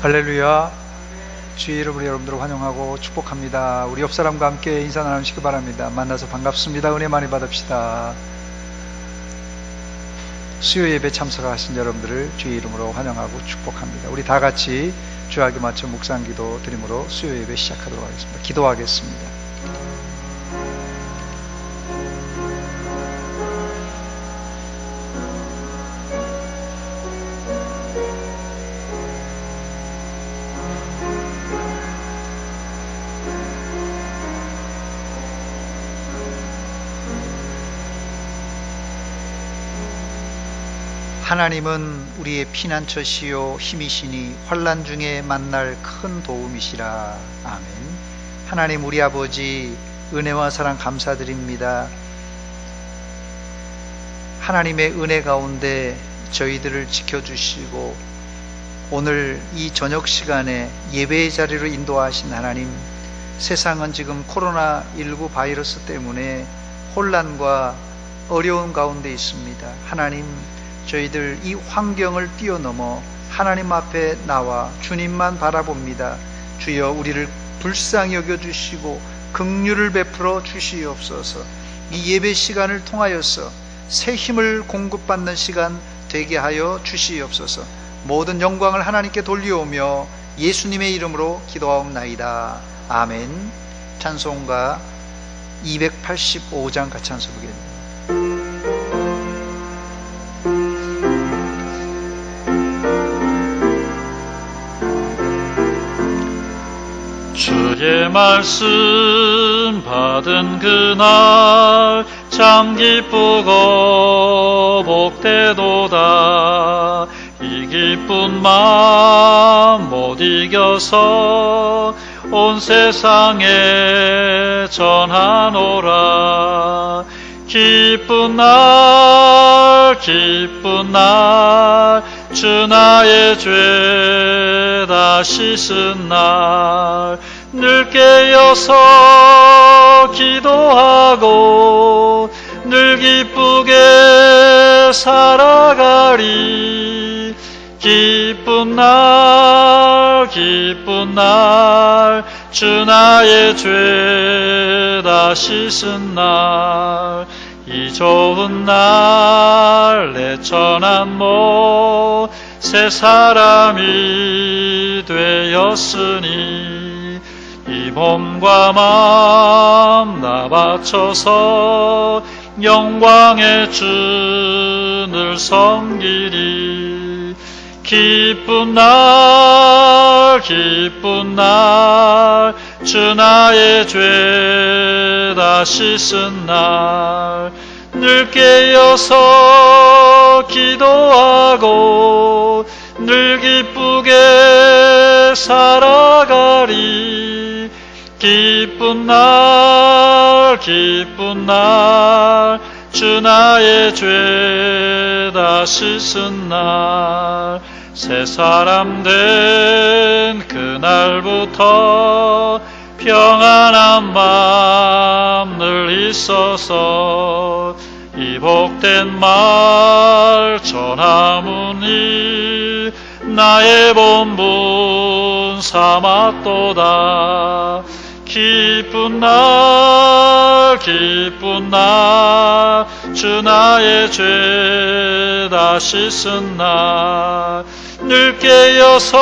할렐루야. 주의 이름으로 여러분들을 환영하고 축복합니다. 우리 옆사람과 함께 인사 나누시기 바랍니다. 만나서 반갑습니다. 은혜 많이 받읍시다. 수요 예배 참석하신 여러분들을 주의 이름으로 환영하고 축복합니다. 우리 다 같이 주야기 맞춰 묵상 기도 드림으로 수요 예배 시작하도록 하겠습니다. 기도하겠습니다. 하나님은 우리의 피난처시요 힘이시니 환난 중에 만날 큰 도움이시라. 아멘. 하나님 우리 아버지 은혜와 사랑 감사드립니다. 하나님의 은혜 가운데 저희들을 지켜주시고 오늘 이 저녁 시간에 예배의 자리로 인도하신 하나님, 세상은 지금 코로나19 바이러스 때문에 혼란과 어려운 가운데 있습니다. 하나님, 저희들 이 환경을 뛰어넘어 하나님 앞에 나와 주님만 바라봅니다. 주여 우리를 불쌍히 여겨주시고 긍휼을 베풀어 주시옵소서. 이 예배 시간을 통하여서 새 힘을 공급받는 시간 되게 하여 주시옵소서. 모든 영광을 하나님께 돌려오며 예수님의 이름으로 기도하옵나이다. 아멘. 찬송가 285장 같이 한소 부르겠습니다. 주의 말씀 받은 그날 참 기쁘고 복되도다. 이 기쁜 마음 못 이겨서 온 세상에 전하노라. 기쁜 날 기쁜 날 주 나의 죄 다 씻은 날 늘 깨어서 기도하고 늘 기쁘게 살아가리. 기쁜 날 기쁜 날 주 나의 죄 다 씻은 날 이 좋은 날 내 천한 모 새 사람이 되었으니 이 몸과 마음 다 바쳐서 영광의 주를 섬기리. 기쁜 날 기쁜 날 주 나의 죄 다 씻은 날 늘 깨어서 기도하고 늘 기쁘게 살아가리. 기쁜 날 기쁜 날 주 나의 죄 다 씻은 날 새 사람 된 그날부터 평안한 마음 늘 있어서 이 복된 말 전하무니 나의 본분 삼았도다. 기쁜 날 기쁜 날 주 나의 죄 다 씻은 날 늘 깨어서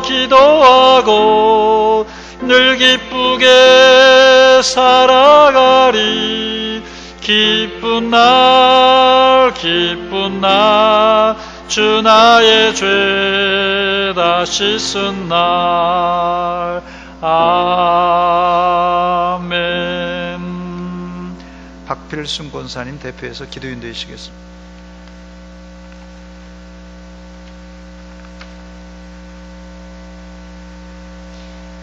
기도하고 늘 기쁘게 살아가리. 기쁜 날 기쁜 날 주 나의 죄 다 씻은 날. 아멘. 박필순 권사님 대표해서 기도인 되시겠습니다.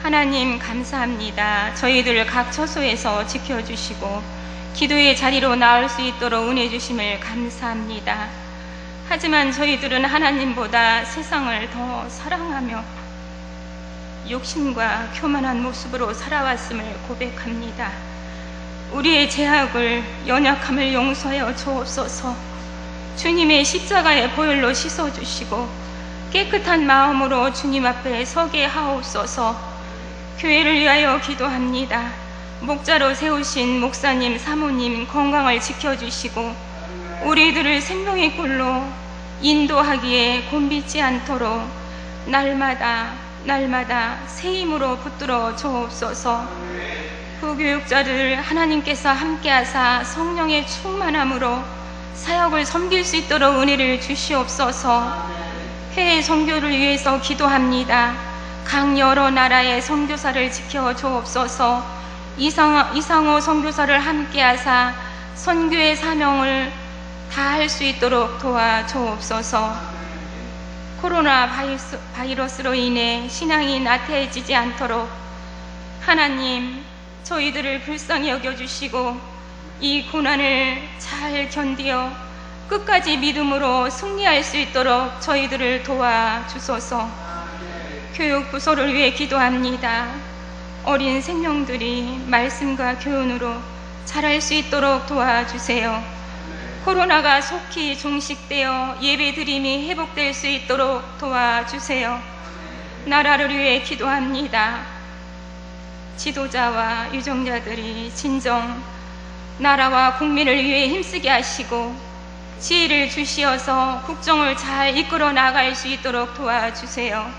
하나님 감사합니다. 저희들 각 처소에서 지켜주시고 기도의 자리로 나올 수 있도록 은혜 주심을 감사합니다. 하지만 저희들은 하나님보다 세상을 더 사랑하며 욕심과 교만한 모습으로 살아왔음을 고백합니다. 우리의 죄악을 연약함을 용서하여 주옵소서. 주님의 십자가의 보혈로 씻어주시고 깨끗한 마음으로 주님 앞에 서게 하옵소서. 교회를 위하여 기도합니다. 목자로 세우신 목사님, 사모님 건강을 지켜주시고 우리들을 생명의 꿀로 인도하기에 곤비지 않도록 날마다 새 힘으로 붙들어 주옵소서. 부교육자를 하나님께서 함께하사 성령의 충만함으로 사역을 섬길 수 있도록 은혜를 주시옵소서. 해외 선교를 위해서 기도합니다. 각 여러 나라의 선교사를 지켜 주옵소서. 이상호 선교사를 함께하사 선교의 사명을 다할 수 있도록 도와 주옵소서. 코로나 바이러스로 인해 신앙이 나태해지지 않도록 하나님 저희들을 불쌍히 여겨주시고 이 고난을 잘 견디어 끝까지 믿음으로 승리할 수 있도록 저희들을 도와주소서. 교육부서를 위해 기도합니다. 어린 생명들이 말씀과 교훈으로 자랄 수 있도록 도와주세요. 코로나가 속히 종식되어 예배드림이 회복될 수 있도록 도와주세요. 나라를 위해 기도합니다. 지도자와 유정자들이 진정 나라와 국민을 위해 힘쓰게 하시고 지혜를 주시어서 국정을 잘 이끌어 나갈 수 있도록 도와주세요.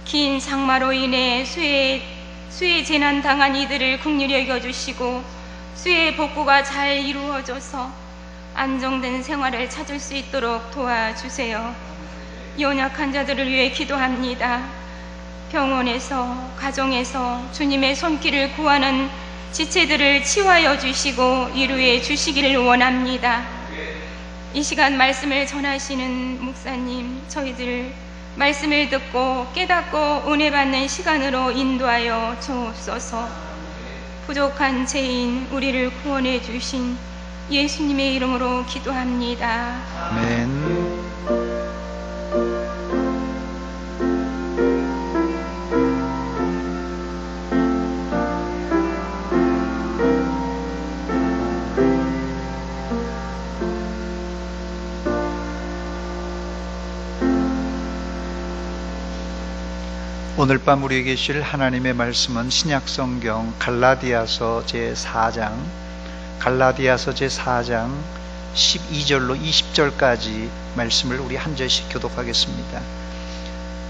긴 장마로 인해 수해 재난 당한 이들을 긍휼히 여겨주시고 수해 복구가 잘 이루어져서 안정된 생활을 찾을 수 있도록 도와주세요. 연약한 자들을 위해 기도합니다. 병원에서 가정에서 주님의 손길을 구하는 지체들을 치유하여 주시고 위로해 주시기를 원합니다. 이 시간 말씀을 전하시는 목사님, 저희들 말씀을 듣고 깨닫고 은혜 받는 시간으로 인도하여 주옵소서. 부족한 죄인 우리를 구원해 주신 예수님의 이름으로 기도합니다. 아멘. 오늘 밤 우리에게 주실 하나님의 말씀은 신약성경 갈라디아서 제4장 12절로 20절까지 말씀을 우리 한 절씩 교독하겠습니다.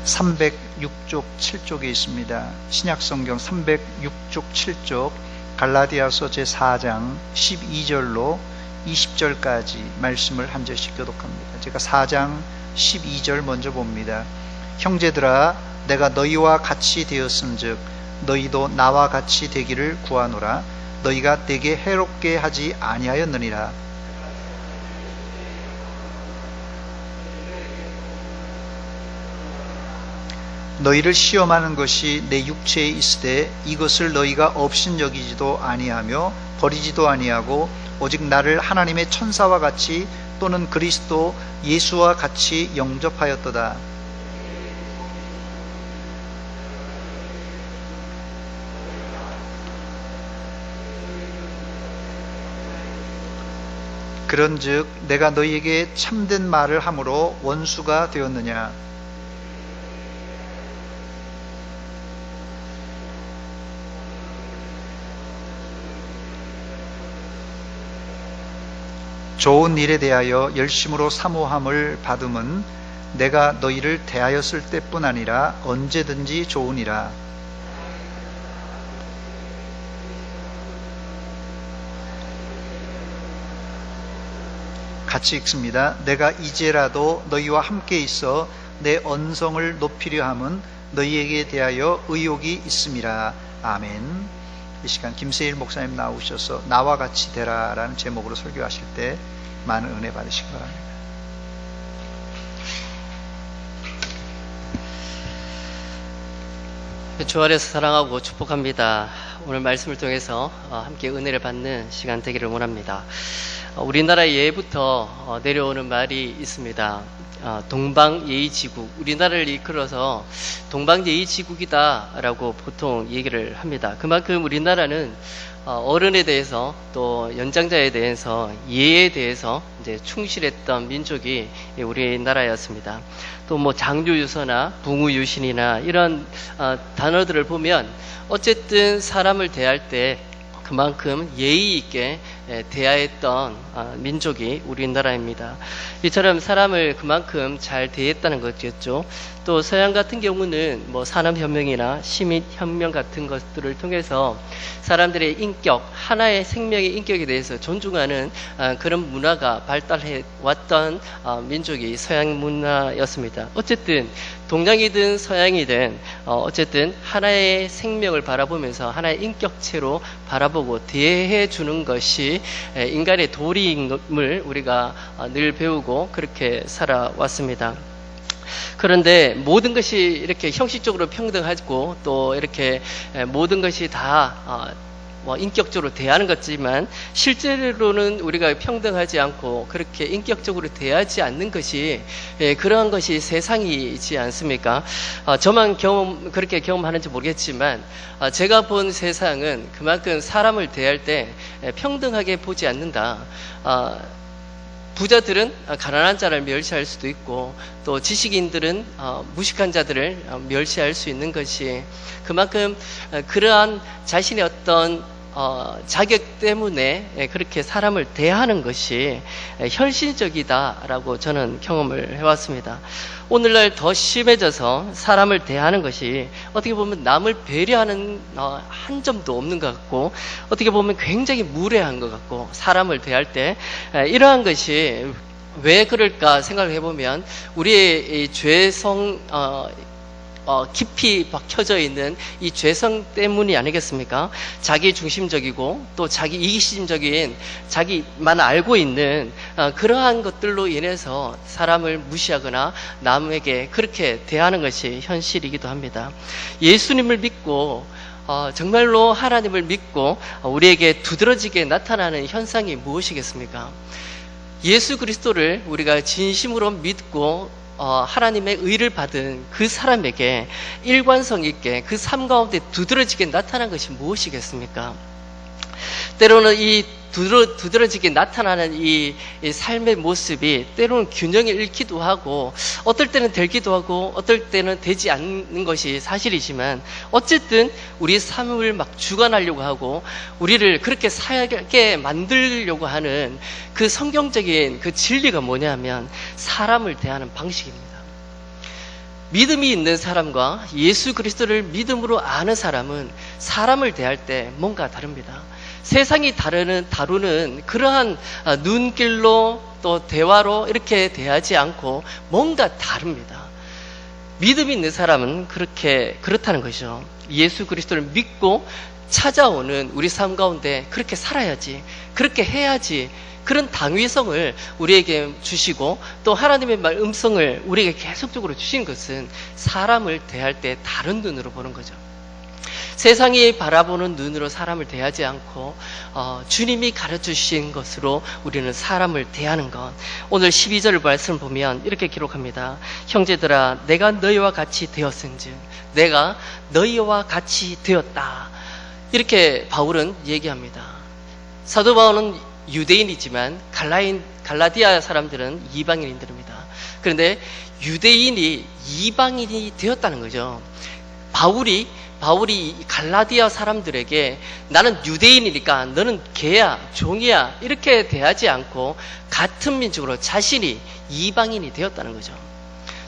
306쪽 7쪽에 있습니다. 신약성경 306쪽 7쪽 갈라디아서 제4장 12절로 20절까지 말씀을 한 절씩 교독합니다. 제가 4장 12절 먼저 봅니다. 형제들아, 내가 너희와 같이 되었은즉 너희도 나와 같이 되기를 구하노라. 너희가 내게 해롭게 하지 아니하였느니라. 너희를 시험하는 것이 내 육체에 있으되 이것을 너희가 업신여기지도 아니하며 버리지도 아니하고 오직 나를 하나님의 천사와 같이 또는 그리스도 예수와 같이 영접하였도다. 그런즉 내가 너희에게 참된 말을 함으로 원수가 되었느냐? 좋은 일에 대하여 열심으로 사모함을 받음은 내가 너희를 대하였을 때뿐 아니라 언제든지 좋으니라. 같이 읽습니다. 내가 이제라도 너희와 함께 있어 내 언성을 높이려 함은 너희에게 대하여 의욕이 있음이라. 아멘. 이 시간 김세일 목사님 나오셔서 나와 같이 되라 라는 제목으로 설교하실 때 많은 은혜 받으시기 바랍니다. 주 안에서 사랑하고 축복합니다. 오늘 말씀을 통해서 함께 은혜를 받는 시간 되기를 원합니다. 우리나라 예부터 내려오는 말이 있습니다. 동방예의지국, 우리나라를 이끌어서 동방예의지국이다라고 보통 얘기를 합니다. 그만큼 우리나라는 어른에 대해서 또 연장자에 대해서 예에 대해서 이제 충실했던 민족이 우리나라였습니다. 또 뭐 장유유서나 붕우유신이나 이런 단어들을 보면 어쨌든 사람을 대할 때 그만큼 예의 있게 대하였던 민족이 우리나라입니다. 이처럼 사람을 그만큼 잘 대했다는 것이었죠. 또 서양 같은 경우는 뭐 산업혁명이나 시민혁명 같은 것들을 통해서 사람들의 인격, 하나의 생명의 인격에 대해서 존중하는 그런 문화가 발달해 왔던 민족이 서양 문화였습니다. 어쨌든 동양이든 서양이든 어쨌든 하나의 생명을 바라보면서 하나의 인격체로 바라보고 대해 주는 것이 인간의 도리임을 우리가 늘 배우고 그렇게 살아왔습니다. 그런데 모든 것이 이렇게 형식적으로 평등하고 또 이렇게 모든 것이 다 인격적으로 대하는 것지만 실제로는 우리가 평등하지 않고 그렇게 인격적으로 대하지 않는 것이 그러한 것이 세상이지 않습니까? 저만 그렇게 경험하는지 모르겠지만 제가 본 세상은 그만큼 사람을 대할 때 평등하게 보지 않는다. 부자들은 가난한 자를 멸시할 수도 있고 또 지식인들은 무식한 자들을 멸시할 수 있는 것이 그만큼 그러한 자신의 어떤 자격 때문에 그렇게 사람을 대하는 것이 현실적이다라고 저는 경험을 해왔습니다. 오늘날 더 심해져서 사람을 대하는 것이 어떻게 보면 남을 배려하는 한 점도 없는 것 같고 어떻게 보면 굉장히 무례한 것 같고 사람을 대할 때 이러한 것이 왜 그럴까 생각을 해보면 우리의 이 죄성 깊이 박혀져 있는 이 죄성 때문이 아니겠습니까? 자기 중심적이고 또 자기 이기심적인 자기만 알고 있는 그러한 것들로 인해서 사람을 무시하거나 남에게 그렇게 대하는 것이 현실이기도 합니다. 예수님을 믿고 정말로 하나님을 믿고 우리에게 두드러지게 나타나는 현상이 무엇이겠습니까? 예수 그리스도를 우리가 진심으로 믿고 하나님의 의를 받은 그 사람에게 일관성 있게 그 삶 가운데 두드러지게 나타난 것이 무엇이겠습니까? 때로는 이 두드러지게 나타나는 이 삶의 모습이 때로는 균형을 잃기도 하고 어떨 때는 되기도 하고 어떨 때는 되지 않는 것이 사실이지만 어쨌든 우리 삶을 막 주관하려고 하고 우리를 그렇게 살게 만들려고 하는 그 성경적인 그 진리가 뭐냐면 사람을 대하는 방식입니다. 믿음이 있는 사람과 예수 그리스도를 믿음으로 아는 사람은 사람을 대할 때 뭔가 다릅니다. 세상이 다루는 그러한 눈길로 또 대화로 이렇게 대하지 않고 뭔가 다릅니다. 믿음이 있는 사람은 그렇다는 것이죠. 예수 그리스도를 믿고 찾아오는 우리 삶 가운데 그렇게 살아야지, 그렇게 해야지, 그런 당위성을 우리에게 주시고 또 하나님의 말 음성을 우리에게 계속적으로 주신 것은 사람을 대할 때 다른 눈으로 보는 거죠. 세상이 바라보는 눈으로 사람을 대하지 않고 주님이 가르쳐주신 것으로 우리는 사람을 대하는 것. 오늘 12절 말씀을 보면 이렇게 기록합니다. 형제들아 내가 너희와 같이 되었은즉 내가 너희와 같이 되었다. 이렇게 바울은 얘기합니다. 사도 바울은 유대인이지만 갈라디아 사람들은 이방인들입니다. 그런데 유대인이 이방인이 되었다는 거죠. 바울이 갈라디아 사람들에게 나는 유대인이니까 너는 개야, 종이야 이렇게 대하지 않고 같은 민족으로 자신이 이방인이 되었다는 거죠.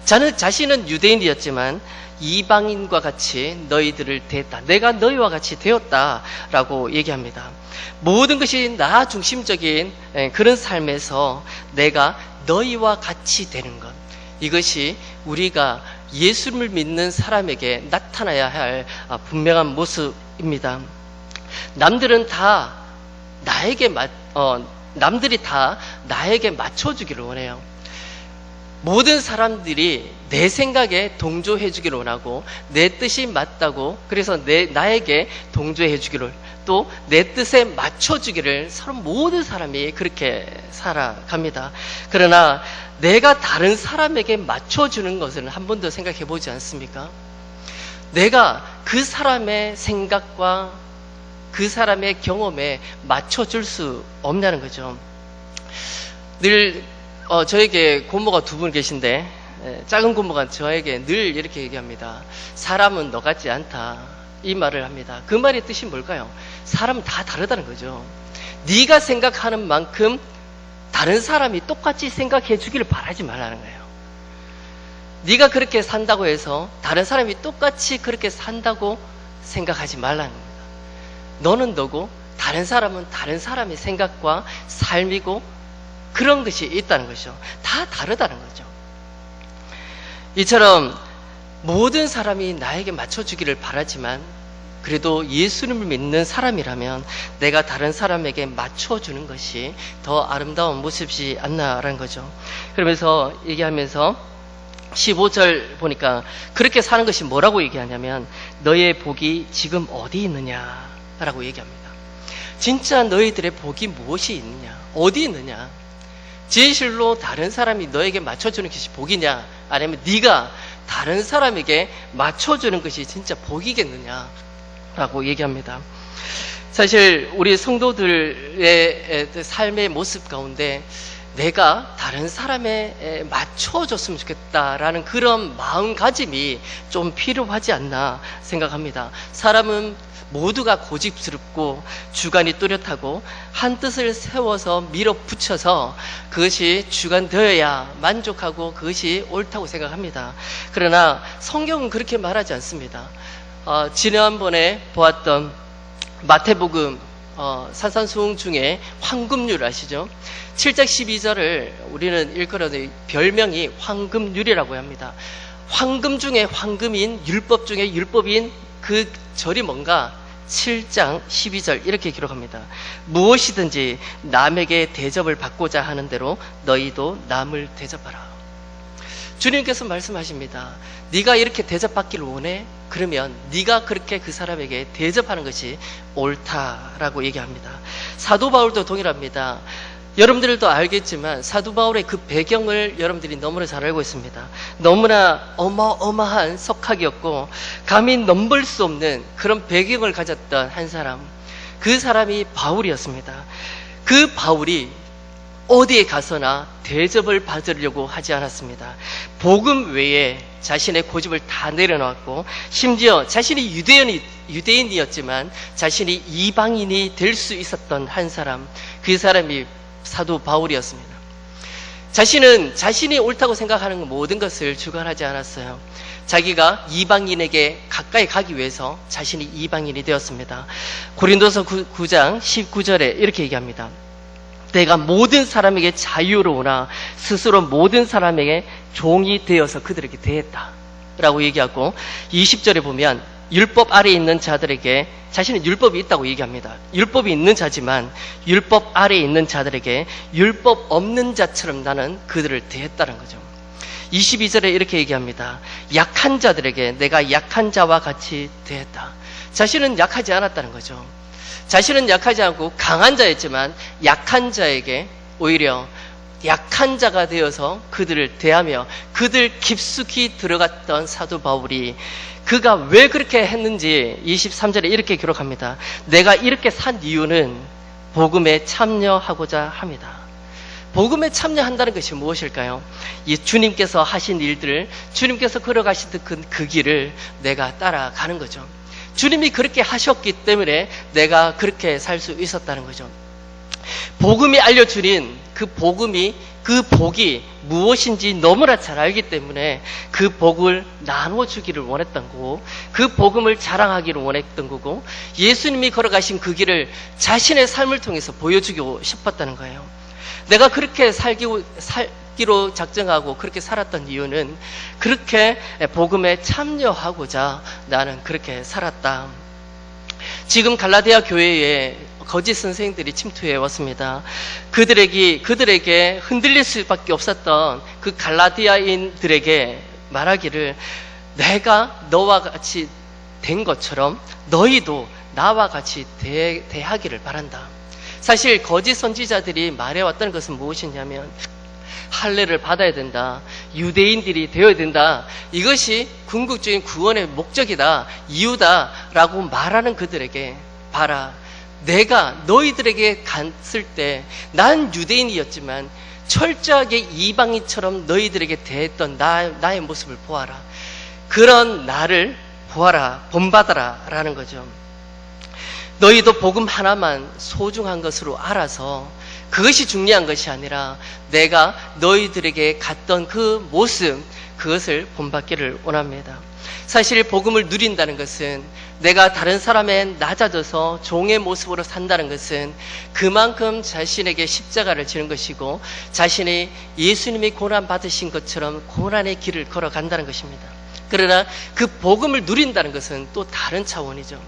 자신은 유대인이었지만 이방인과 같이 너희들을 대했다. 내가 너희와 같이 되었다라고 얘기합니다. 모든 것이 나 중심적인 그런 삶에서 내가 너희와 같이 되는 것. 이것이 우리가 예수를 믿는 사람에게 나타나야 할 분명한 모습입니다. 남들이 다 나에게 맞춰주기를 원해요. 모든 사람들이 내 생각에 동조해 주기를 원하고 내 뜻이 맞다고 그래서 나에게 동조해 주기를 또 내 뜻에 맞춰주기를 서로 모든 사람이 그렇게 살아갑니다. 그러나 내가 다른 사람에게 맞춰주는 것은 한 번도 생각해 보지 않습니까? 내가 그 사람의 생각과 그 사람의 경험에 맞춰줄 수 없냐는 거죠. 늘 저에게 고모가 두 분 계신데 작은 고모가 저에게 늘 이렇게 얘기합니다. 사람은 너 같지 않다. 이 말을 합니다. 그 말의 뜻이 뭘까요? 사람은 다 다르다는 거죠. 네가 생각하는 만큼 다른 사람이 똑같이 생각해 주기를 바라지 말라는 거예요. 네가 그렇게 산다고 해서 다른 사람이 똑같이 그렇게 산다고 생각하지 말라는 겁니다. 너는 너고 다른 사람은 다른 사람의 생각과 삶이고 그런 것이 있다는 것이죠. 다 다르다는 거죠. 이처럼 모든 사람이 나에게 맞춰주기를 바라지만 그래도 예수님을 믿는 사람이라면 내가 다른 사람에게 맞춰주는 것이 더 아름다운 모습이지 않나라는 거죠. 그러면서 얘기하면서 15절 보니까 그렇게 사는 것이 뭐라고 얘기하냐면 너의 복이 지금 어디 있느냐라고 얘기합니다. 진짜 너희들의 복이 무엇이 있느냐, 어디 있느냐. 진실로 다른 사람이 너에게 맞춰주는 것이 복이냐, 아니면 네가 다른 사람에게 맞춰주는 것이 진짜 복이겠느냐라고 얘기합니다. 사실 우리 성도들의 삶의 모습 가운데 내가 다른 사람에 맞춰줬으면 좋겠다라는 그런 마음가짐이 좀 필요하지 않나 생각합니다. 사람은 모두가 고집스럽고 주관이 뚜렷하고 한 뜻을 세워서 밀어붙여서 그것이 주관되어야 만족하고 그것이 옳다고 생각합니다. 그러나 성경은 그렇게 말하지 않습니다. 지난번에 보았던 마태복음 산산수훈 중에 황금률 아시죠? 7장 12절을 우리는 일컬어서 별명이 황금률이라고 합니다. 황금 중에 황금인, 율법 중에 율법인 그 절이 뭔가 7장 12절 이렇게 기록합니다. 무엇이든지 남에게 대접을 받고자 하는 대로 너희도 남을 대접하라. 주님께서 말씀하십니다. 네가 이렇게 대접받기를 원해? 그러면 네가 그렇게 그 사람에게 대접하는 것이 옳다라고 얘기합니다. 사도 바울도 동일합니다. 여러분들도 알겠지만 사도 바울의 그 배경을 여러분들이 너무나 잘 알고 있습니다. 너무나 어마어마한 석학이었고 감히 넘볼 수 없는 그런 배경을 가졌던 한 사람, 그 사람이 바울이었습니다. 그 바울이 어디에 가서나 대접을 받으려고 하지 않았습니다. 복음 외에 자신의 고집을 다 내려놓았고 심지어 자신이 유대인이었지만 자신이 이방인이 될 수 있었던 한 사람, 그 사람이 사도 바울이었습니다. 자신은 자신이 옳다고 생각하는 모든 것을 주관하지 않았어요. 자기가 이방인에게 가까이 가기 위해서 자신이 이방인이 되었습니다. 고린도서 9장 19절에 이렇게 얘기합니다. 내가 모든 사람에게 자유로우나 스스로 모든 사람에게 종이 되어서 그들에게 대했다 라고 얘기하고 20절에 보면 율법 아래에 있는 자들에게 자신은 율법이 있다고 얘기합니다. 율법이 있는 자지만 율법 아래에 있는 자들에게 율법 없는 자처럼 나는 그들을 대했다는 거죠. 22절에 이렇게 얘기합니다. 약한 자들에게 내가 약한 자와 같이 대했다. 자신은 약하지 않았다는 거죠. 자신은 약하지 않고 강한 자였지만 약한 자에게 오히려 약한 자가 되어서 그들을 대하며 그들 깊숙이 들어갔던 사도 바울이 그가 왜 그렇게 했는지 23절에 이렇게 기록합니다. 내가 이렇게 산 이유는 복음에 참여하고자 합니다. 복음에 참여한다는 것이 무엇일까요? 이 주님께서 하신 일들을, 주님께서 걸어가시던 그 길을 내가 따라가는 거죠. 주님이 그렇게 하셨기 때문에 내가 그렇게 살 수 있었다는 거죠. 복음이 알려주는 그 복이 무엇인지 너무나 잘 알기 때문에 그 복을 나눠주기를 원했던 거고 그 복음을 자랑하기를 원했던 거고 예수님이 걸어가신 그 길을 자신의 삶을 통해서 보여주고 싶었다는 거예요. 내가 그렇게 살기로 작정하고 그렇게 살았던 이유는 그렇게 복음에 참여하고자 나는 그렇게 살았다. 지금 갈라디아 교회에 거짓 선생들이 침투해 왔습니다. 그들에게 흔들릴 수밖에 없었던 그 갈라디아인들에게 말하기를 내가 너와 같이 된 것처럼 너희도 나와 같이 대하기를 바란다. 사실 거짓 선지자들이 말해왔던 것은 무엇이냐면 할례를 받아야 된다, 유대인들이 되어야 된다, 이것이 궁극적인 구원의 목적이다, 이유다 라고 말하는 그들에게, 봐라, 내가 너희들에게 갔을 때 난 유대인이었지만 철저하게 이방인처럼 너희들에게 대했던 나의 모습을 보아라. 그런 나를 보아라, 본받아라 라는 거죠. 너희도 복음 하나만 소중한 것으로 알아서 그것이 중요한 것이 아니라 내가 너희들에게 갔던 그 모습, 그것을 본받기를 원합니다. 사실 복음을 누린다는 것은, 내가 다른 사람에 낮아져서 종의 모습으로 산다는 것은 그만큼 자신에게 십자가를 지는 것이고 자신이 예수님이 고난 받으신 것처럼 고난의 길을 걸어간다는 것입니다. 그러나 그 복음을 누린다는 것은 또 다른 차원이죠.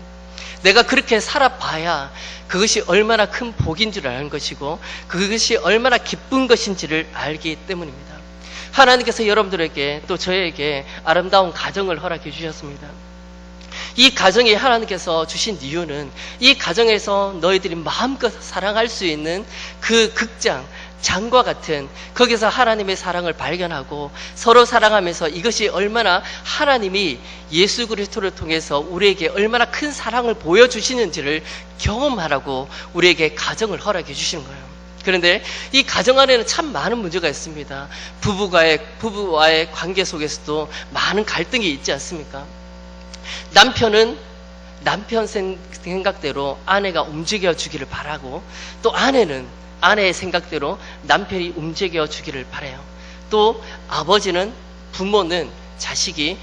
내가 그렇게 살아봐야 그것이 얼마나 큰 복인 줄 아는 것이고 그것이 얼마나 기쁜 것인지를 알기 때문입니다. 하나님께서 여러분들에게 또 저에게 아름다운 가정을 허락해 주셨습니다. 이 가정이 하나님께서 주신 이유는 이 가정에서 너희들이 마음껏 사랑할 수 있는 그 극장, 장과 같은, 거기서 하나님의 사랑을 발견하고 서로 사랑하면서 이것이 얼마나 하나님이 예수 그리스도를 통해서 우리에게 얼마나 큰 사랑을 보여주시는지를 경험하라고 우리에게 가정을 허락해 주시는 거예요. 그런데 이 가정 안에는 참 많은 문제가 있습니다. 부부와의 관계 속에서도 많은 갈등이 있지 않습니까? 남편은 남편 생각대로 아내가 움직여 주기를 바라고, 또 아내는 아내의 생각대로 남편이 움직여 주기를 바라요. 또 아버지는, 부모는 자식이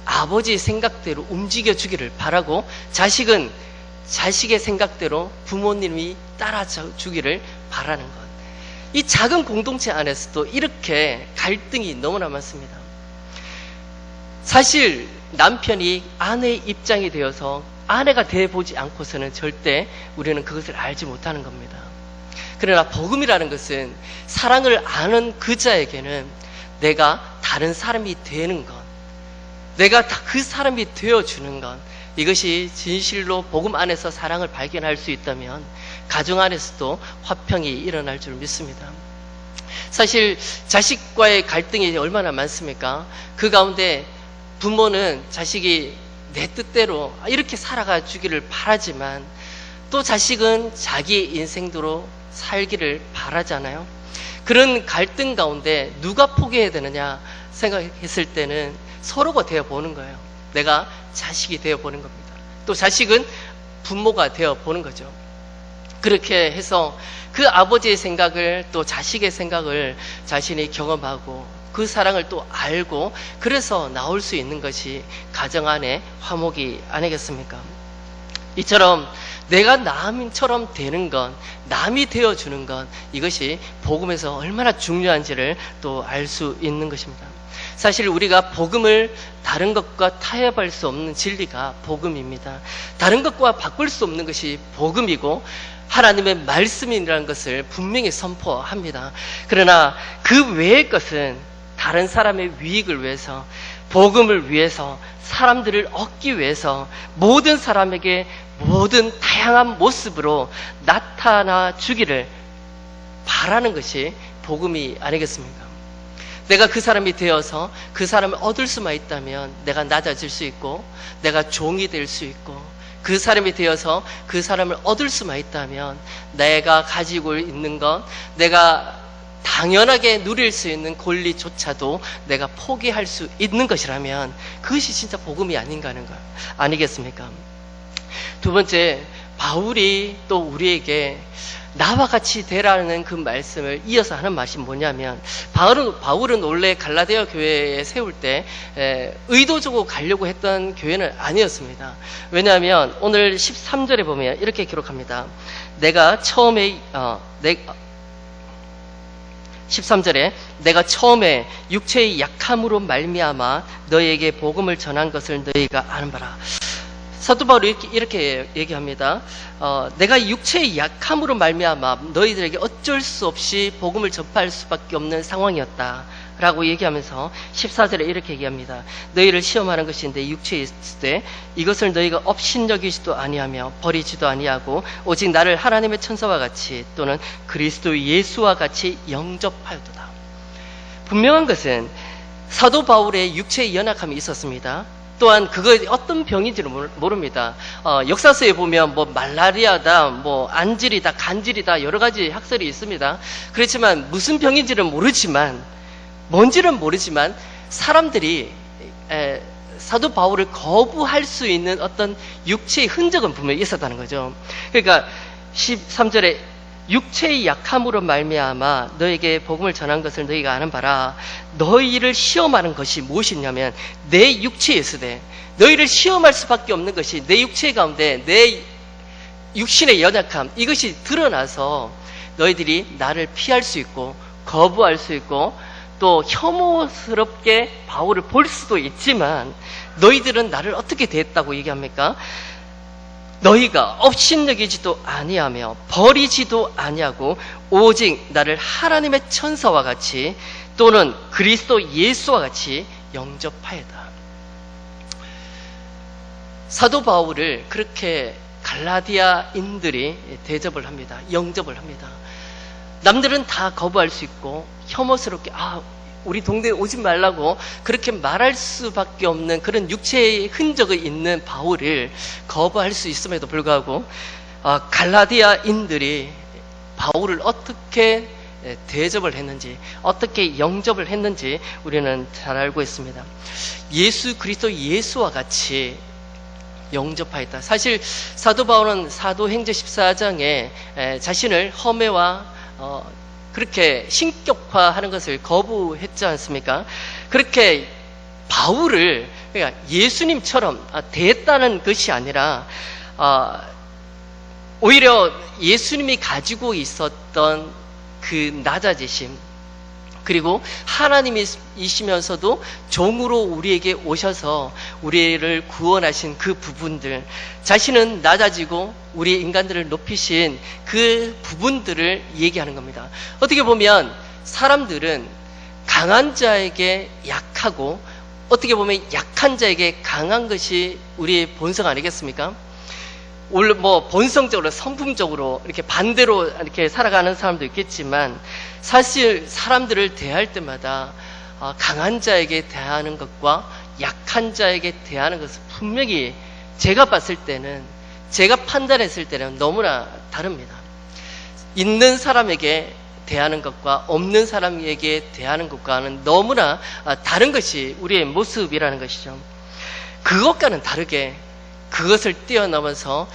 아버지의 생각대로 움직여 주기를 바라고, 자식은 자식의 생각대로 부모님이 따라 주기를 바라는 것. 이 작은 공동체 안에서도 이렇게 갈등이 너무나 많습니다. 사실 남편이 아내의 입장이 되어서 아내가 돼보지 않고서는 절대 우리는 그것을 알지 못하는 겁니다. 그러나 복음이라는 것은 사랑을 아는 그자에게는 내가 다른 사람이 되는 것, 내가 그 사람이 되어주는 것, 이것이 진실로 복음 안에서 사랑을 발견할 수 있다면 가정 안에서도 화평이 일어날 줄 믿습니다. 사실 자식과의 갈등이 얼마나 많습니까? 그 가운데 부모는 자식이 내 뜻대로 이렇게 살아가 주기를 바라지만 또 자식은 자기 인생대로 살기를 바라잖아요. 그런 갈등 가운데 누가 포기해야 되느냐 생각했을 때는 서로가 되어보는 거예요. 내가 자식이 되어보는 겁니다. 또 자식은 부모가 되어보는 거죠. 그렇게 해서 그 아버지의 생각을, 또 자식의 생각을 자신이 경험하고 그 사랑을 또 알고, 그래서 나올 수 있는 것이 가정 안의 화목이 아니겠습니까? 이처럼 내가 남처럼 되는 것, 남이 되어주는 것, 이것이 복음에서 얼마나 중요한지를 또 알 수 있는 것입니다. 사실 우리가 복음을 다른 것과 타협할 수 없는 진리가 복음입니다. 다른 것과 바꿀 수 없는 것이 복음이고 하나님의 말씀이라는 것을 분명히 선포합니다. 그러나 그 외의 것은 다른 사람의 유익을 위해서, 복음을 위해서, 사람들을 얻기 위해서 모든 사람에게 모든 다양한 모습으로 나타나 주기를 바라는 것이 복음이 아니겠습니까? 내가 그 사람이 되어서 그 사람을 얻을 수만 있다면 내가 낮아질 수 있고 내가 종이 될 수 있고, 그 사람이 되어서 그 사람을 얻을 수만 있다면 내가 가지고 있는 것, 내가 당연하게 누릴 수 있는 권리조차도 내가 포기할 수 있는 것이라면 그것이 진짜 복음이 아닌가 하는 거 아니겠습니까? 두 번째, 바울이 또 우리에게 나와 같이 되라는 그 말씀을 이어서 하는 말이 뭐냐면, 바울은 원래 갈라디아 교회에 세울 때 의도적으로 가려고 했던 교회는 아니었습니다. 왜냐하면 오늘 13절에 보면 이렇게 기록합니다. 내가 처음에 13절에 내가 처음에 육체의 약함으로 말미암아 너희에게 복음을 전한 것을 너희가 아는 바라. 사도 바울이 이렇게 얘기합니다. 내가 육체의 약함으로 말미암아 너희들에게 어쩔 수 없이 복음을 전파할 수밖에 없는 상황이었다 라고 얘기하면서 14절에 이렇게 얘기합니다. 너희를 시험하는 것이 내 육체에 있을 때 이것을 너희가 업신여기지도 아니하며 버리지도 아니하고 오직 나를 하나님의 천사와 같이 또는 그리스도 예수와 같이 영접하였도다. 분명한 것은 사도 바울의 육체의 연약함이 있었습니다. 또한 그거 어떤 병인지는 모릅니다. 역사서에 보면 뭐 말라리아다, 뭐 안질이다, 간질이다 여러 가지 학설이 있습니다. 그렇지만 무슨 병인지는 모르지만 뭔지는 모르지만 사람들이 사도 바울을 거부할 수 있는 어떤 육체의 흔적은 분명히 있었다는 거죠. 그러니까 13절에 육체의 약함으로 말미암아 너에게 복음을 전한 것을 너희가 아는 바라. 너희를 시험하는 것이 무엇이냐면 내 육체에 있으되 너희를 시험할 수밖에 없는 것이 내 육체 가운데 내 육신의 연약함 이것이 드러나서 너희들이 나를 피할 수 있고 거부할 수 있고 또 혐오스럽게 바울을 볼 수도 있지만 너희들은 나를 어떻게 대했다고 얘기합니까? 너희가 업신여기지도 아니하며 버리지도 아니하고 오직 나를 하나님의 천사와 같이 또는 그리스도 예수와 같이 영접하였다. 사도 바울을 그렇게 갈라디아인들이 대접을 합니다. 영접을 합니다. 남들은 다 거부할 수 있고 혐오스럽게 우리 동네에 오지 말라고 그렇게 말할 수밖에 없는 그런 육체의 흔적이 있는 바울을 거부할 수 있음에도 불구하고 갈라디아인들이 바울을 어떻게 대접을 했는지 어떻게 영접을 했는지 우리는 잘 알고 있습니다. 예수 그리스도 예수와 같이 영접하였다. 사실 사도 바울은 사도행전 14장에 자신을 험해와 그렇게 신격화하는 것을 거부했지 않습니까? 그렇게 바울을 그러니까 예수님처럼 대했다는 것이 아니라 오히려 예수님이 가지고 있었던 그 낮아지심 그리고 하나님이시면서도 종으로 우리에게 오셔서 우리를 구원하신 그 부분들 자신은 낮아지고 우리 인간들을 높이신 그 부분들을 얘기하는 겁니다. 어떻게 보면 사람들은 강한 자에게 약하고 어떻게 보면 약한 자에게 강한 것이 우리의 본성 아니겠습니까? 물론 뭐 본성적으로 성품적으로 이렇게 반대로 이렇게 살아가는 사람도 있겠지만 사실 사람들을 대할 때마다 강한 자에게 대하는 것과 약한 자에게 대하는 것은 분명히 제가 봤을 때는 제가 판단했을 때는 너무나 다릅니다. 있는 사람에게 대하는 것과 없는 사람에게 대하는 것과는 너무나 다른 것이 우리의 모습이라는 것이죠. 그것과는 다르게 그것을 뛰어넘어서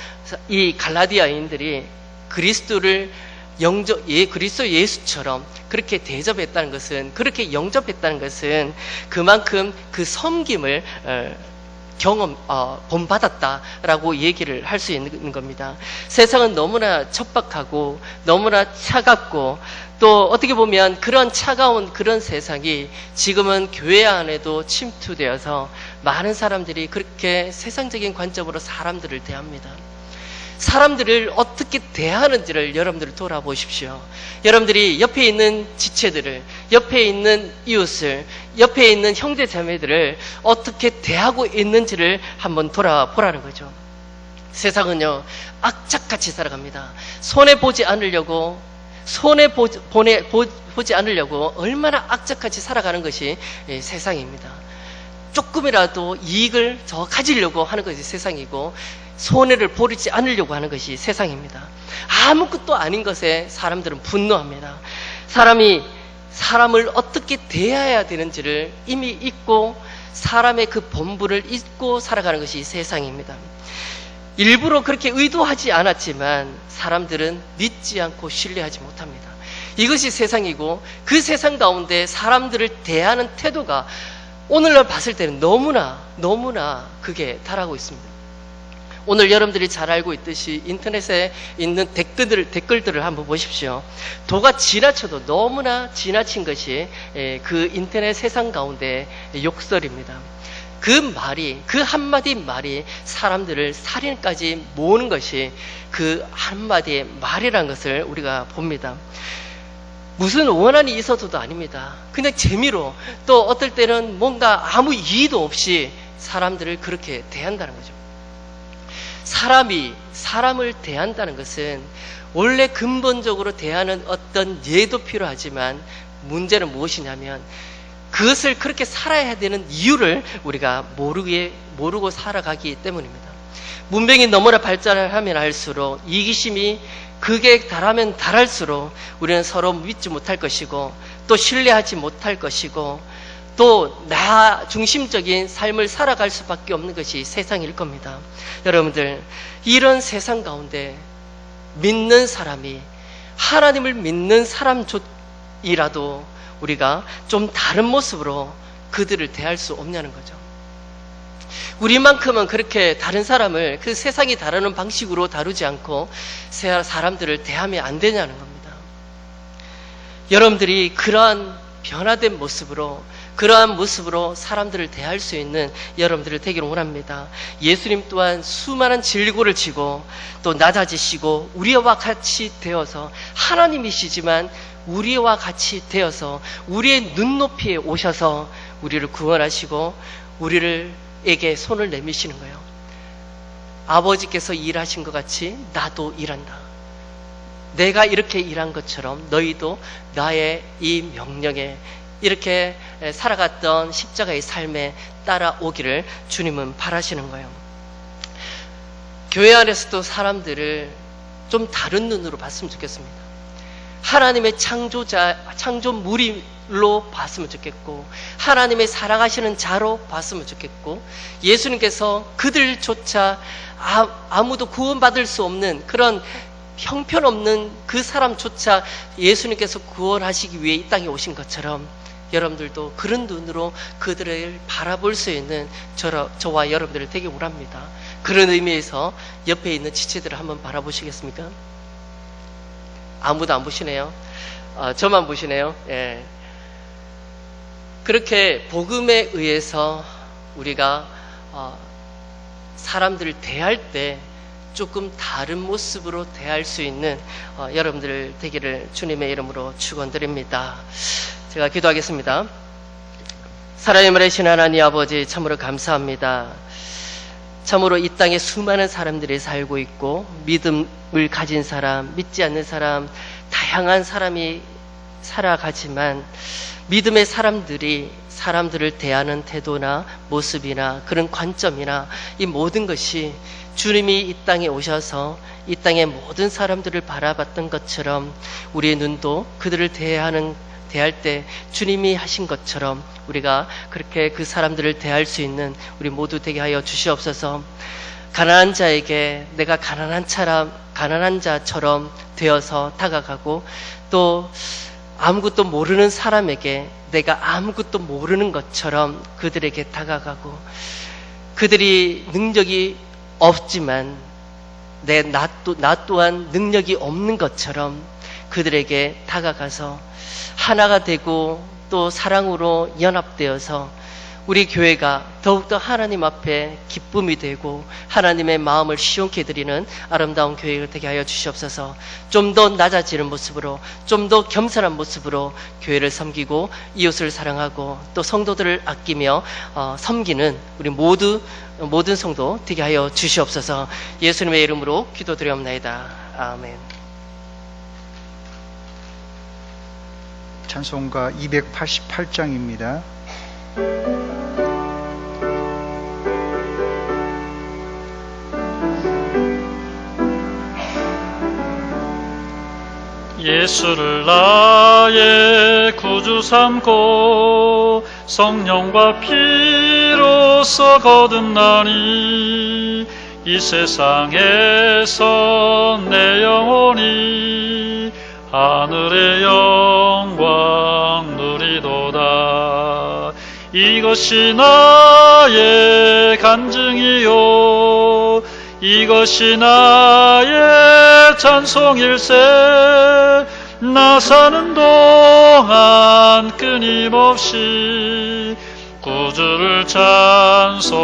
이 갈라디아인들이 그리스도를 그리스도 예수처럼 그렇게 대접했다는 것은 그렇게 영접했다는 것은 그만큼 그 섬김을 본받았다라고 얘기를 할 수 있는 겁니다. 세상은 너무나 척박하고 너무나 차갑고 또 어떻게 보면 그런 차가운 그런 세상이 지금은 교회 안에도 침투되어서 많은 사람들이 그렇게 세상적인 관점으로 사람들을 대합니다. 사람들을 어떻게 대하는지를 여러분들 돌아보십시오. 여러분들이 옆에 있는 지체들을, 옆에 있는 이웃을, 옆에 있는 형제 자매들을 어떻게 대하고 있는지를 한번 돌아보라는 거죠. 세상은요 악착같이 살아갑니다. 손해보지 않으려고 얼마나 악착같이 살아가는 것이 세상입니다. 조금이라도 이익을 더 가지려고 하는 것이 세상이고 손해를 보지 않으려고 하는 것이 세상입니다. 아무것도 아닌 것에 사람들은 분노합니다. 사람을 어떻게 대해야 되는지를 이미 잊고 사람의 그 본분을 잊고 살아가는 것이 세상입니다. 일부러 그렇게 의도하지 않았지만 사람들은 믿지 않고 신뢰하지 못합니다. 이것이 세상이고 그 세상 가운데 사람들을 대하는 태도가 오늘날 봤을 때는 너무나 그게 달하고 있습니다. 오늘 여러분들이 잘 알고 있듯이 인터넷에 있는 댓글들을 한번 보십시오. 도가 지나쳐도 너무나 지나친 것이 그 인터넷 세상 가운데 욕설입니다. 그 한마디 말이 사람들을 살인까지 모으는 것이 그 한마디의 말이라는 것을 우리가 봅니다. 무슨 원한이 있어서도 아닙니다. 그냥 재미로, 또 어떨 때는 뭔가 아무 이의도 없이 사람들을 그렇게 대한다는 거죠. 사람이 사람을 대한다는 것은 원래 근본적으로 대하는 어떤 예도 필요하지만, 문제는 무엇이냐면 그것을 그렇게 살아야 되는 이유를 우리가 모르고 살아가기 때문입니다. 문명이 너무나 발전하면 할수록, 이기심이 극에 달하면 달할수록 우리는 서로 믿지 못할 것이고, 또 신뢰하지 못할 것이고, 또 나 중심적인 삶을 살아갈 수밖에 없는 것이 세상일 겁니다. 여러분들, 이런 세상 가운데 믿는 사람이, 하나님을 믿는 사람이라도 우리가 좀 다른 모습으로 그들을 대할 수 없냐는 거죠. 우리만큼은 그렇게 다른 사람을 그 세상이 다루는 방식으로 다루지 않고 사람들을 대하면 안 되냐는 겁니다. 여러분들이 그러한 변화된 모습으로, 그러한 모습으로 사람들을 대할 수 있는 여러분들을 되기를 원합니다. 예수님 또한 수많은 질고를 지고 또 낮아지시고 우리와 같이 되어서, 하나님이시지만 우리와 같이 되어서 우리의 눈높이에 오셔서 우리를 구원하시고 우리에게 손을 내미시는 거예요. 아버지께서 일하신 것 같이 나도 일한다. 내가 이렇게 일한 것처럼 너희도 나의 이 명령에, 이렇게 살아갔던 십자가의 삶에 따라오기를 주님은 바라시는 거예요. 교회 안에서도 사람들을 좀 다른 눈으로 봤으면 좋겠습니다. 하나님의 창조물로 봤으면 좋겠고, 하나님의 살아가시는 자로 봤으면 좋겠고, 예수님께서 그들조차 아무도 구원받을 수 없는 그런 형편없는 그 사람조차 예수님께서 구원하시기 위해 이 땅에 오신 것처럼, 여러분들도 그런 눈으로 그들을 바라볼 수 있는 저와 여러분들을 되게 원합니다. 그런 의미에서 옆에 있는 지체들을 한번 바라보시겠습니까? 아무도 안 보시네요. 저만 보시네요. 예. 그렇게 복음에 의해서 우리가 사람들을 대할 때 조금 다른 모습으로 대할 수 있는 여러분들 되기를 주님의 이름으로 축원드립니다. 제가 기도하겠습니다. 살아있는 하신 하나님 아버지, 참으로 감사합니다. 참으로 이 땅에 수많은 사람들이 살고 있고, 믿음을 가진 사람, 믿지 않는 사람, 다양한 사람이 살아가지만, 믿음의 사람들이 사람들을 대하는 태도나 모습이나 그런 관점이나 이 모든 것이 주님이 이 땅에 오셔서 이 땅의 모든 사람들을 바라봤던 것처럼 우리의 눈도 그들을 대할 때 주님이 하신 것처럼 우리가 그렇게 그 사람들을 대할 수 있는 우리 모두 되게 하여 주시옵소서. 가난한 자에게 내가 가난한 자처럼 되어서 다가가고, 또 아무것도 모르는 사람에게 내가 아무것도 모르는 것처럼 그들에게 다가가고, 그들이 능력이 없지만 나 또한 능력이 없는 것처럼 그들에게 다가가서 하나가 되고 또 사랑으로 연합되어서 우리 교회가 더욱더 하나님 앞에 기쁨이 되고 하나님의 마음을 시원케 드리는 아름다운 교회가 되게 하여 주시옵소서. 좀 더 낮아지는 모습으로, 좀 더 겸손한 모습으로 교회를 섬기고 이웃을 사랑하고 또 성도들을 아끼며 섬기는 우리 모든 성도 되게 하여 주시옵소서. 예수님의 이름으로 기도드리옵나이다. 아멘. 찬송가 288장입니다. 예수를 나의 구주 삼고 성령과 피로써 거듭나니 이 세상에서 내 영혼이 하늘의 영광 누리도다. 이것이 나의 간증이요, 이것이 나의 찬송일세. 나 사는 동안 끊임없이 구주를 찬송하리로다.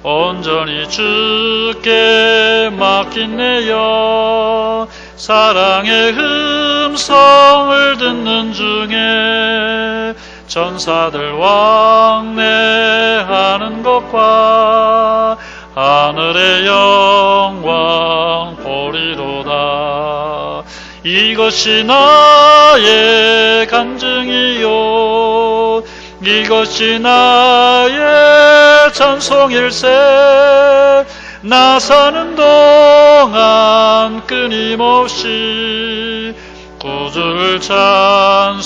온전히 주께 맡긴 내 영 사랑의 음성을 듣는 중에 천사들 왕래하는 것과 하늘의 영광 보리로다. 이것이 나의 간증이요 이것이 나의 찬송일세. 나 사는 동안 끊임없이 구주를 찬송하리로다.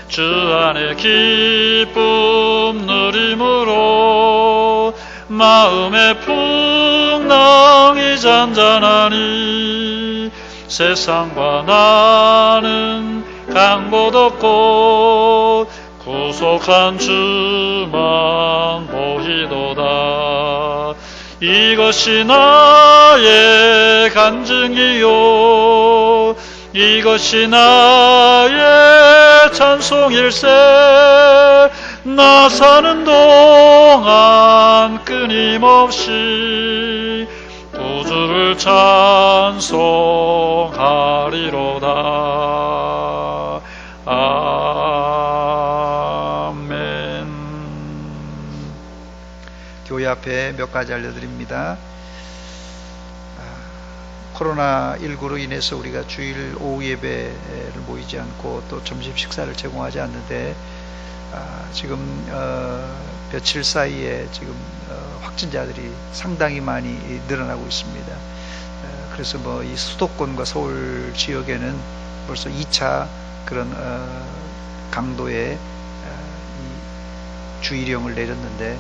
주 안에 기쁨 누림으로 마음의 풍랑이 잔잔하니 세상과 나는 강보덮고 구속한 주만 보이도다. 이것이 나의 간증이요 이것이 나의 찬송일세. 나 사는 동안 끊임없이 구주를 찬송하리로다. 아멘. 교회 앞에 몇 가지 알려드립니다. 코로나19로 인해서 우리가 주일 오후 예배를 모이지 않고 또 점심 식사를 제공하지 않는데 지금 며칠 사이에 지금 확진자들이 상당히 많이 늘어나고 있습니다. 그래서 뭐 이 수도권과 서울 지역에는 벌써 2차 그런 강도의 이 주의령을 내렸는데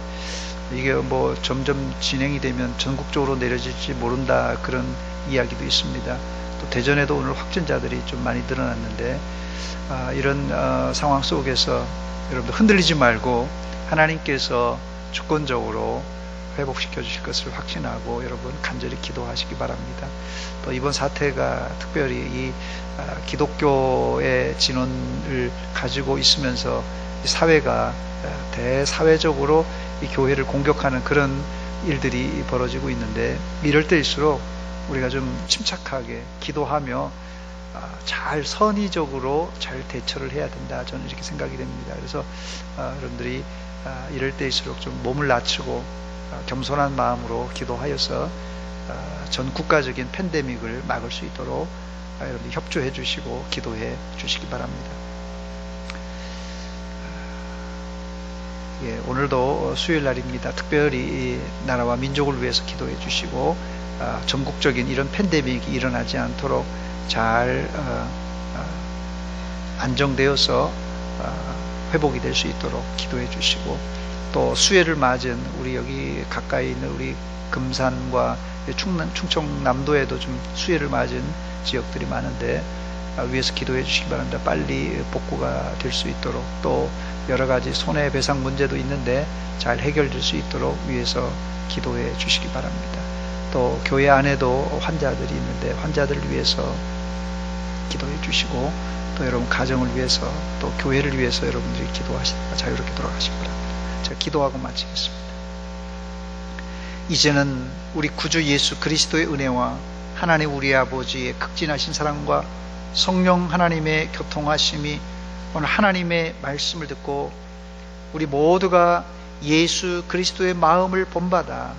이게 뭐 점점 진행이 되면 전국적으로 내려질지 모른다 그런 이야기도 있습니다. 또 대전에도 오늘 확진자들이 좀 많이 늘어났는데 이런 상황 속에서 여러분들 흔들리지 말고 하나님께서 주권적으로 회복시켜 주실 것을 확신하고 여러분 간절히 기도하시기 바랍니다. 또 이번 사태가 특별히 이 기독교의 진원을 가지고 있으면서 이 사회가 대사회적으로 이 교회를 공격하는 그런 일들이 벌어지고 있는데 이럴 때일수록 우리가 좀 침착하게 기도하며 잘 선의적으로 잘 대처를 해야 된다. 저는 이렇게 생각이 됩니다. 그래서 여러분들이 이럴 때일수록 좀 몸을 낮추고 겸손한 마음으로 기도하여서 전 국가적인 팬데믹을 막을 수 있도록 여러분들이 협조해 주시고 기도해 주시기 바랍니다. 예, 오늘도 수요일 날입니다. 특별히 나라와 민족을 위해서 기도해 주시고 전국적인 이런 팬데믹이 일어나지 않도록 잘 안정되어서 회복이 될 수 있도록 기도해 주시고 또 수해를 맞은 우리 여기 가까이 있는 우리 금산과 충청남도에도 좀 수해를 맞은 지역들이 많은데 위에서 기도해 주시기 바랍니다. 빨리 복구가 될 수 있도록 또 여러 가지 손해배상 문제도 있는데 잘 해결될 수 있도록 위에서 기도해 주시기 바랍니다. 또 교회 안에도 환자들이 있는데 환자들을 위해서 기도해 주시고 또 여러분 가정을 위해서 또 교회를 위해서 여러분들이 기도하시다가 자유롭게 돌아가시기 바랍니다. 제가 기도하고 마치겠습니다. 이제는 우리 구주 예수 그리스도의 은혜와 하나님 우리 아버지의 극진하신 사랑과 성령 하나님의 교통하심이 오늘 하나님의 말씀을 듣고 우리 모두가 예수 그리스도의 마음을 본받아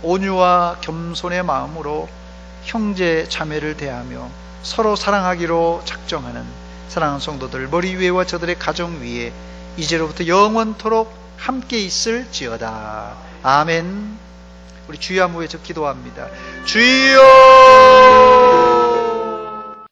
온유와 겸손의 마음으로 형제 자매를 대하며 서로 사랑하기로 작정하는 사랑하는 성도들 머리 위에와 저들의 가정 위에 이제로부터 영원토록 함께 있을지어다. 아멘. 우리 주여 한번 외쳐 기도합니다. 주여